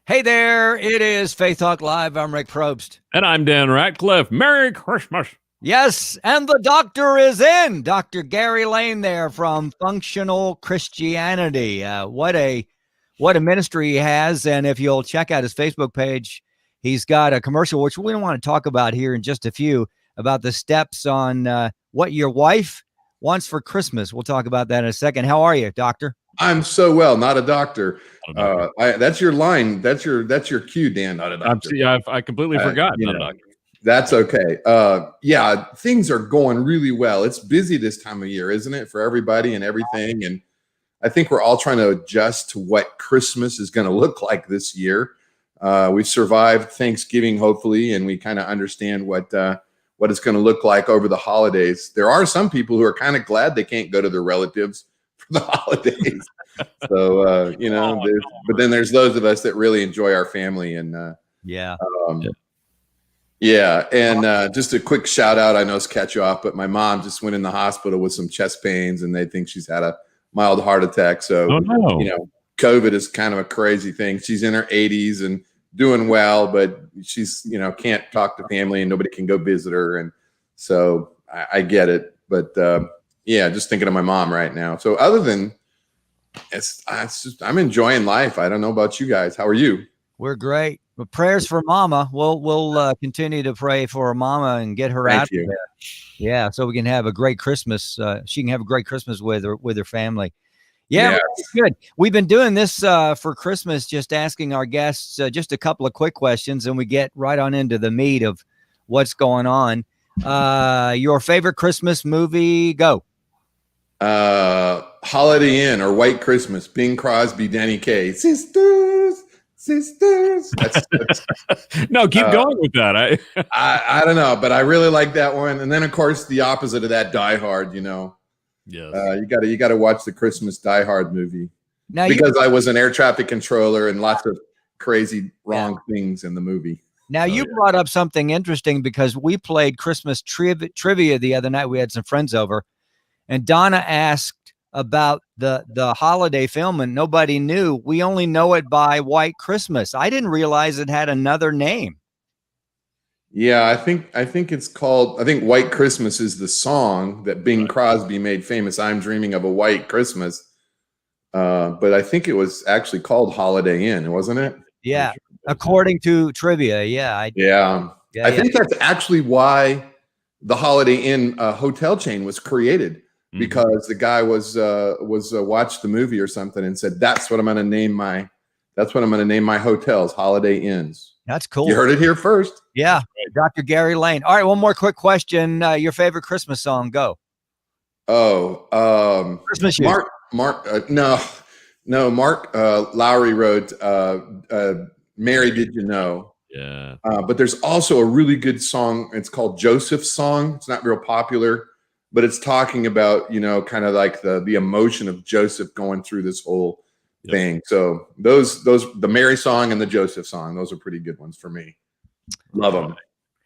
Hey there, it is Faith Talk Live. I'm Rick Probst. And I'm Dan Ratcliffe. Merry Christmas. Yes, and the doctor is in. Dr. Gary Layne there from Functional Christianity. What a ministry he has. And if you'll check out his Facebook page, he's got a commercial, which we don't want to talk about here in just a few, about the steps on what your wife wants for Christmas. We'll talk about that in a second. How are you, doctor? I'm so well, not a doctor. That's your line. That's your cue, Dan. Not a doctor. I completely forgot. Not a doctor. That's okay. Yeah, things are going really well. It's busy this time of year, isn't it, for everybody and everything? And I think we're all trying to adjust to what Christmas is going to look like this year. We've survived Thanksgiving, hopefully, and we kind of understand what it's going to look like over the holidays. There are some people who are kind of glad they can't go to their relatives for the holidays. So, but then there's those of us that really enjoy our family. And and just a quick shout out. I know it's catch you off, but my mom just went in the hospital with some chest pains and they think she's had a mild heart attack. So, COVID is kind of a crazy thing. She's in her 80s and doing well, but she's, can't talk to family and nobody can go visit her. And so I get it. But just thinking of my mom right now. So other than I'm enjoying life. I don't know about you guys. How are you? We're great. Well, prayers for Mama. We'll continue to pray for Mama and get her out there. Yeah, so we can have a great Christmas. She can have a great Christmas with her family. Yeah, good. We've been doing this for Christmas, just asking our guests just a couple of quick questions, and we get right on into the meat of what's going on. Your favorite Christmas movie? Go. Holiday Inn or White Christmas. Bing Crosby, Danny Kaye. Sisters. That's no, keep going with that. I don't know, but I really like that one. And then of course the opposite of that, Die Hard. Yes. You got to watch the Christmas Die Hard movie now, because I was an air traffic controller and lots of crazy wrong things in the movie. Now you brought up something interesting because we played Christmas trivia the other night. We had some friends over, and Donna asked about the holiday film, and nobody knew. We only know it by White Christmas. I didn't realize it had another name. Yeah, I think it's called. I think White Christmas is the song that Bing Crosby made famous. I'm Dreaming of a White Christmas. But I think it was actually called Holiday Inn, wasn't it? Yeah, according to trivia. I think that's actually why the Holiday Inn hotel chain was created. Because the guy was watched the movie or something and said, that's what I'm going to name my hotels, Holiday Inns. That's cool. You heard it here first. Yeah. Dr. Gary Layne. All right. One more quick question. Your favorite Christmas song? Go. Christmas. Mark Lowry wrote, Mary Did You Know? Yeah. But there's also a really good song. It's called Joseph's Song. It's not real popular, but it's talking about, kind of like the emotion of Joseph going through this whole thing. So those, the Mary song and the Joseph song, those are pretty good ones for me. Love them.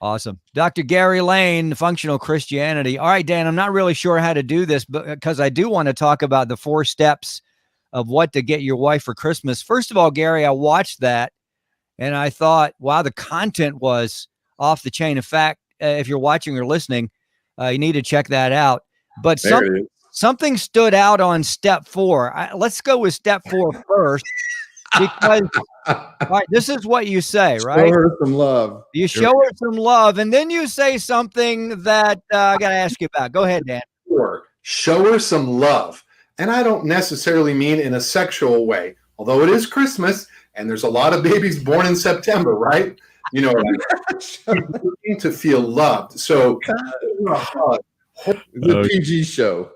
Awesome. Dr. Gary Layne, Functional Christianity. All right, Dan, I'm not really sure how to do this, but because I do want to talk about the 4 steps of what to get your wife for Christmas. First of all, Gary, I watched that and I thought, wow, the content was off the chain. In fact, if you're watching or listening, you need to check that out. But something stood out on step 4. Let's go with step 4 first, because all right, this is what you say, right? Show her some love. You show her some love, and then you say something that I got to ask you about. Go ahead, Dan. Sure. Show her some love. And I don't necessarily mean in a sexual way, although it is Christmas and there's a lot of babies born in September, right? Looking to feel loved. So it's a PG show.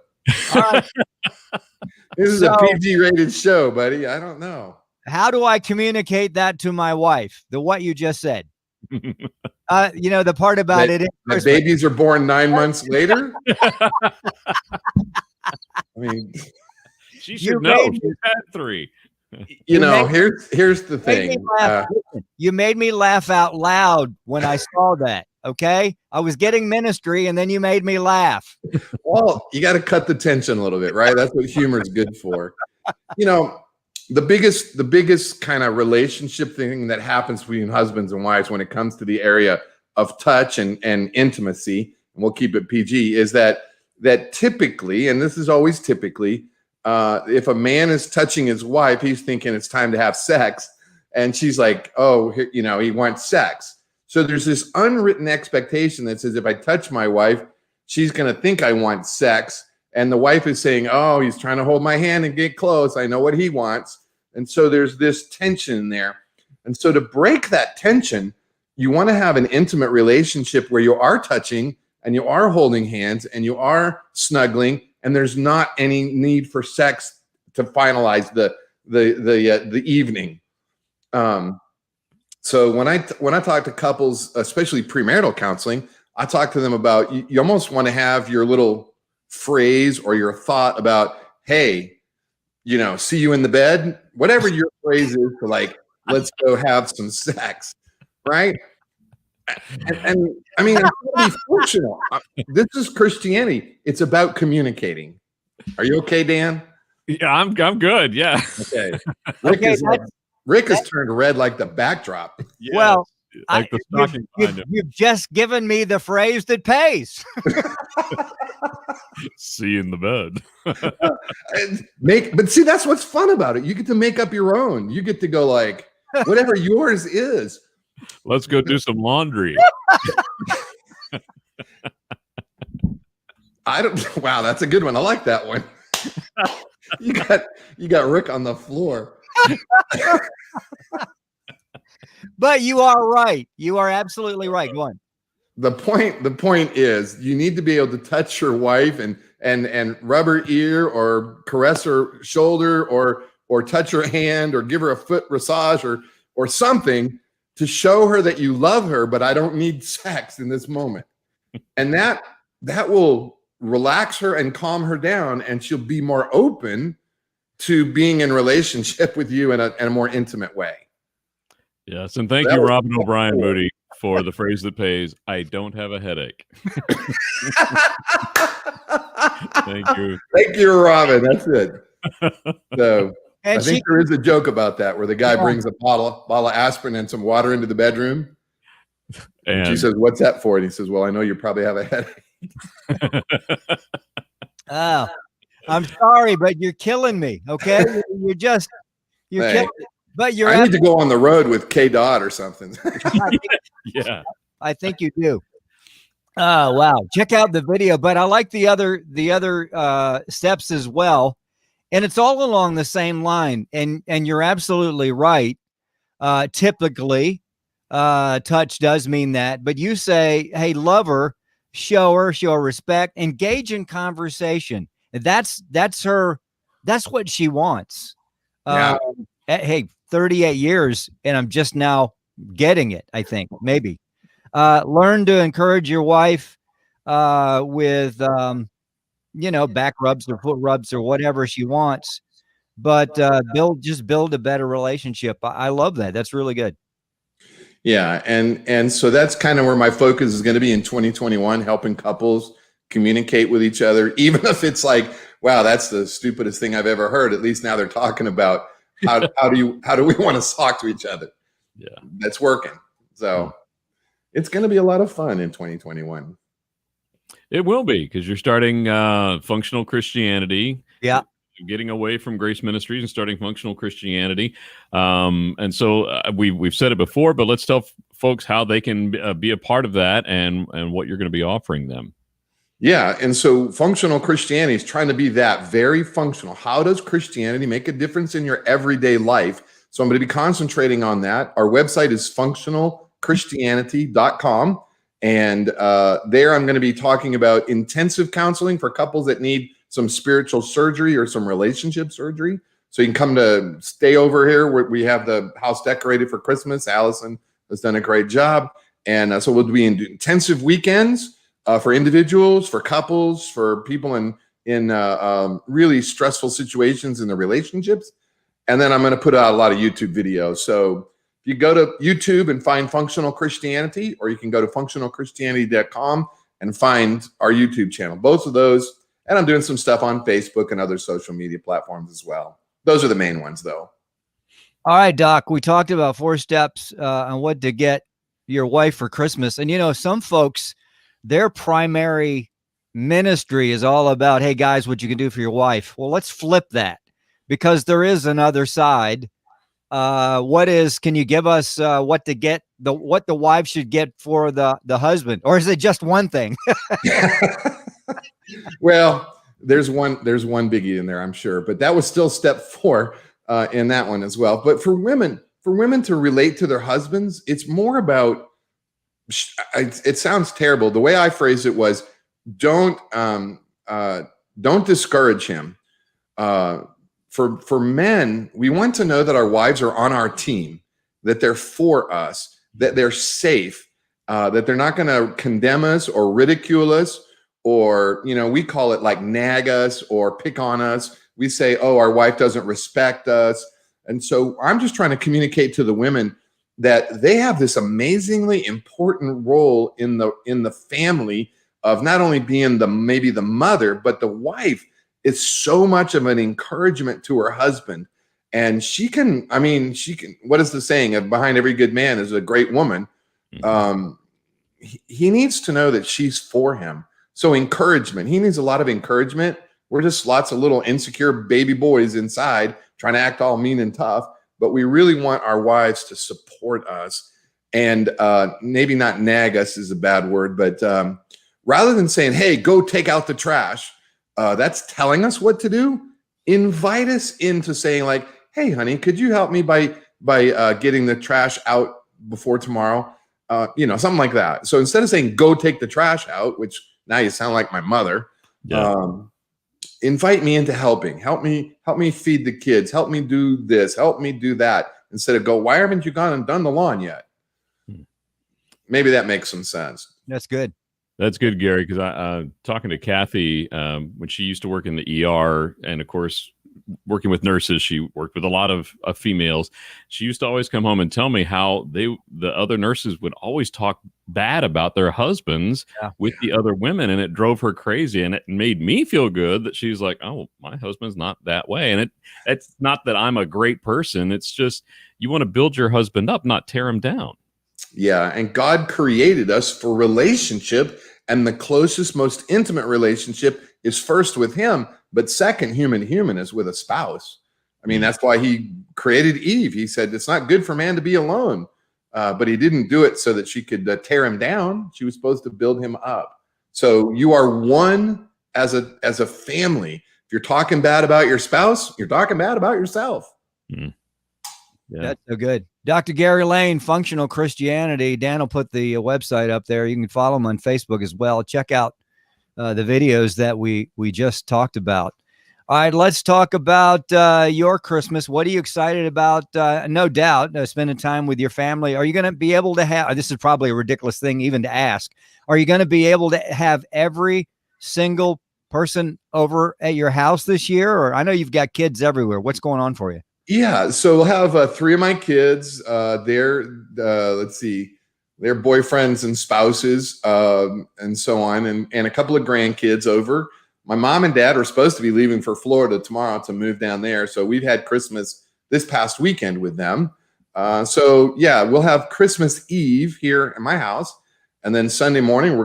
This is a PG rated show, buddy. I don't know. How do I communicate that to my wife? What you just said. The part about the babies are born 9 months later. I mean, she should know. She's had 3. Here's the thing. You made me laugh out loud when I saw that. Okay. I was getting ministry and then you made me laugh. Well, you got to cut the tension a little bit, right? That's what humor is good for. the biggest kind of relationship thing that happens between husbands and wives when it comes to the area of touch and intimacy, and we'll keep it PG, is that typically, and this is always typically, if a man is touching his wife, he's thinking it's time to have sex, and she's like, oh, he wants sex. So there's this unwritten expectation that says, if I touch my wife, she's going to think I want sex. And the wife is saying, oh, he's trying to hold my hand and get close. I know what he wants. And so there's this tension there. And so to break that tension, you want to have an intimate relationship where you are touching and you are holding hands and you are snuggling, and there's not any need for sex to finalize the evening. So when I talk to couples, especially premarital counseling, I talk to them about you almost want to have your little phrase or your thought about, hey, see you in the bed, whatever your phrase is for, like, let's go have some sex, right? And I mean, it's gonna be functional. This is Christianity. It's about communicating. Are you okay, Dan? Yeah, I'm good. Yeah. Okay. Rick has turned red like the backdrop. Yes. Well, like the stocking behind him. You've just given me the phrase that pays. See you in the bed. But see, that's what's fun about it. You get to make up your own. You get to go like whatever yours is. Let's go do some laundry. Wow, that's a good one. I like that one. You got Rick on the floor. But you are right. You are absolutely right. Go on. The point is, you need to be able to touch your wife and rub her ear or caress her shoulder or touch her hand or give her a foot massage or something to show her that you love her, but I don't need sex in this moment. And that will relax her and calm her down, and she'll be more open to being in relationship with you in a more intimate way. Yes, and thank you, Robin O'Brien Moody, for the phrase that pays, I don't have a headache. Thank you. Thank you, Robin. That's it. So I think there is a joke about that where the guy brings a bottle of aspirin and some water into the bedroom. And she says, what's that for? And he says, well, I know you probably have a headache. Oh, I'm sorry, but you're killing me. Okay. You're killing me. But I need to go on the road with K. Dodd or something. Yeah, I think you do. Oh, wow. Check out the video. But I like the other steps as well. And it's all along the same line. And you're absolutely right. Typically, touch does mean that. But you say, hey, love her, show her respect, engage in conversation. That's what she wants. Yeah. Hey, 38 years, and I'm just now getting it, I think, maybe. Learn to encourage your wife with, back rubs or foot rubs or whatever she wants, but build a better relationship. I love that. That's really good. Yeah, and so that's kind of where my focus is going to be in 2021, helping couples communicate with each other, even if it's like, wow, that's the stupidest thing I've ever heard. At least now they're talking about how do we want to talk to each other? Yeah, that's working. So it's going to be a lot of fun in 2021. It will be, because you're starting functional Christianity. Yeah. Getting away from Grace Ministries and starting functional Christianity. And so we've said it before, but let's tell folks how they can be a part of that and what you're going to be offering them. Yeah. And so functional Christianity is trying to be that very functional. How does Christianity make a difference in your everyday life? So I'm going to be concentrating on that. Our website is functionalchristianity.com. And there I'm going to be talking about intensive counseling for couples that need some spiritual surgery or some relationship surgery. So you can come to stay over here. We have the house decorated for Christmas. Allison has done a great job. And so we'll be in intensive weekends for individuals, for couples, for people in really stressful situations in their relationships. And then I'm going to put out a lot of YouTube videos. So if you go to YouTube and find Functional Christianity, or you can go to functionalchristianity.com and find our YouTube channel. Both of those. And I'm doing some stuff on Facebook and other social media platforms as well. Those are the main ones, though. All right, Doc, we talked about 4 steps on what to get your wife for Christmas. And, some folks, their primary ministry is all about, hey, guys, what you can do for your wife. Well, let's flip that because there is another side. Can you give us what the wife should get for the husband? Or is it just one thing? Well, there's one biggie in there, I'm sure, but that was still step 4 in that one as well. But for women to relate to their husbands, it's more about. It sounds terrible. The way I phrased it was, don't discourage him. For men, we want to know that our wives are on our team, that they're for us, that they're safe, that they're not going to condemn us or ridicule us. Or, we call it like nag us or pick on us. We say, oh, our wife doesn't respect us. And so I'm just trying to communicate to the women that they have this amazingly important role in the family of not only being maybe the mother, but the wife is so much of an encouragement to her husband. And she can, what is the saying? Behind every good man is a great woman. He needs to know that she's for him. So encouragement, he needs a lot of encouragement. We're just lots of little insecure baby boys inside trying to act all mean and tough, but we really want our wives to support us and maybe not nag us is a bad word, but rather than saying, hey, go take out the trash, that's telling us what to do. Invite us into saying like, hey, honey, could you help me by getting the trash out before tomorrow? Something like that. So instead of saying, go take the trash out, which now you sound like my mother. Yeah. Invite me into helping. Help me feed the kids. Help me do this. Help me do that. Instead of go, why haven't you gone and done the lawn yet? Maybe that makes some sense. That's good. That's good, Gary, because I talking to Kathy when she used to work in the ER, and of course, working with nurses, she worked with a lot of females. She used to always come home and tell me how the other nurses would always talk bad about their husbands with the other women, and it drove her crazy. And it made me feel good that she's like, oh, my husband's not that way. And it's not that I'm a great person. It's just you want to build your husband up, not tear him down. Yeah, and God created us for relationship, and the closest, most intimate relationship is first with him, but second, human is with a spouse. I mean, that's why he created Eve. He said it's not good for man to be alone, but he didn't do it so that she could tear him down. She was supposed to build him up. So you are one as a family. If you're talking bad about your spouse, you're talking bad about yourself. Mm. Yeah. That's so good. Dr. Gary Layne, Functional Christianity. Dan will put the website up there. You can follow him on Facebook as well. Check out the videos that we just talked about. All right, let's talk about your Christmas. What are you excited about? No doubt, spending time with your family. Are you going to be able to have, this is probably a ridiculous thing even to ask, are you going to be able to have every single person over at your house this year? Or I know you've got kids everywhere. What's going on for you? Yeah, so we'll have 3 of my kids. Their boyfriends and spouses, and so on, and a couple of grandkids over. My mom and dad are supposed to be leaving for Florida tomorrow to move down there. So we've had Christmas this past weekend with them. So yeah, we'll have Christmas Eve here at my house. And then Sunday morning,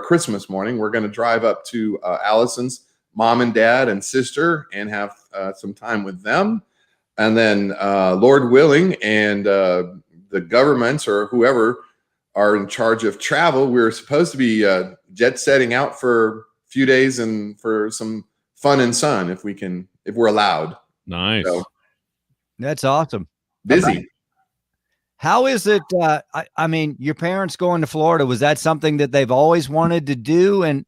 Christmas morning, we're going to drive up to Allison's mom and dad and sister and have some time with them. And then Lord willing, and the governments or whoever are in charge of travel, we're supposed to be jet setting out for a few days and for some fun and sun if we're allowed. Nice. So, that's awesome. Busy. How is it? I mean, your parents going to Florida, was that something that they've always wanted to do? And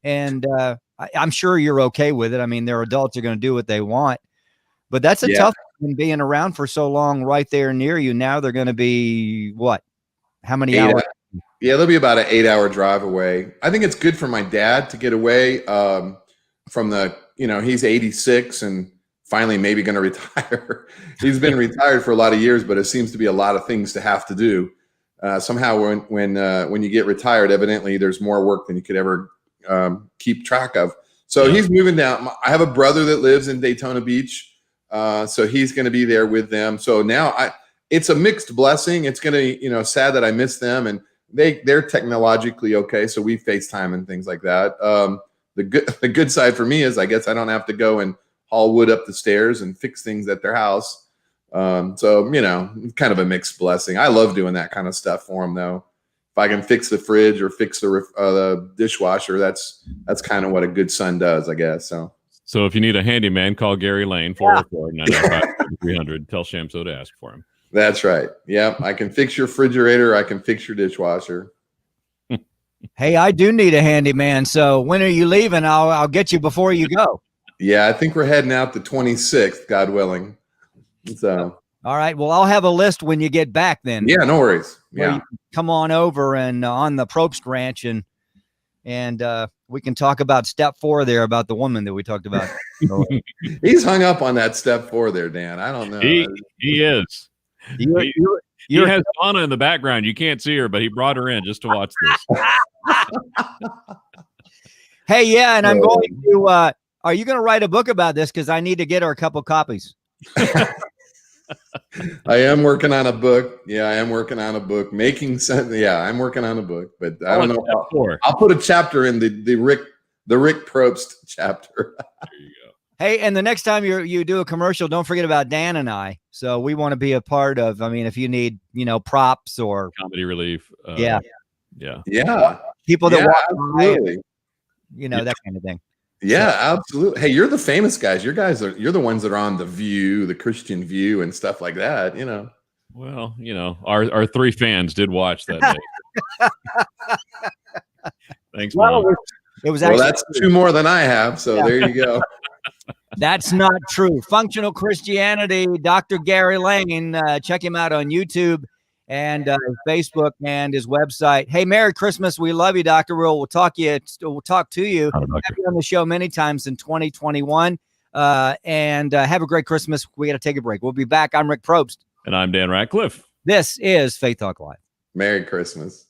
I'm sure you're okay with it. I mean, they're adults, are going to do what they want, but that's a tough thing being around for so long right there near you. Now they're going to be what? How many hours? Yeah, they'll be about an 8-hour drive away. I think it's good for my dad to get away from he's 86 and finally maybe going to retire. He's been retired for a lot of years, but it seems to be a lot of things to have to do. Somehow when you get retired, evidently there's more work than you could ever keep track of. So he's moving down. I have a brother that lives in Daytona Beach. So he's going to be there with them. So now it's a mixed blessing. It's gonna, sad that I miss them, and they're technologically okay, so we FaceTime and things like that. The good side for me is I guess I don't have to go and haul wood up the stairs and fix things at their house. So kind of a mixed blessing. I love doing that kind of stuff for them, though. If I can fix the fridge or fix the dishwasher, that's kind of what a good son does, I guess. So if you need a handyman, call Gary Layne, 404-995-300. Tell Shamso to ask for him. That's right. Yeah, I can fix your refrigerator. I can fix your dishwasher. Hey, I do need a handyman. So when are you leaving? I'll get you before you go. Yeah, I think we're heading out the 26th, God willing. So. All right. Well, I'll have a list when you get back then. Yeah, no worries. Yeah. Come on over and on the Probst Ranch and we can talk about step 4 there about the woman that we talked about. He's hung up on that step 4 there, Dan. I don't know. He is. He has Donna in the background. You can't see her, but he brought her in just to watch this. Hey, yeah, and I'm going to. Are you going to write a book about this? Because I need to get her a couple copies. I am working on a book. Yeah, I am working on a book. Making sense. Yeah, I'm working on a book, but I don't know. I'll put a chapter in the Rick Probst chapter. There you go. Hey, and the next time you do a commercial, don't forget about Dan and I. So we want to be a part of. I mean, if you need, props or comedy relief. Yeah. People that walk by, that kind of thing. Yeah, absolutely. Hey, you're the famous guys. You're the ones that are on The View, the Christian View, and stuff like that. Well, our 3 fans did watch that day. Thanks, Mom. It was actually that's 2 more than I have. So there you go. That's not true. Functional Christianity, Dr. Gary Layne. Check him out on YouTube and Facebook and his website. Hey, Merry Christmas. We love you, Doctor. We'll talk to you. Have you on the show many times in 2021. And have a great Christmas. We got to take a break. We'll be back. I'm Rick Probst. And I'm Dan Ratcliffe. This is Faith Talk Live. Merry Christmas.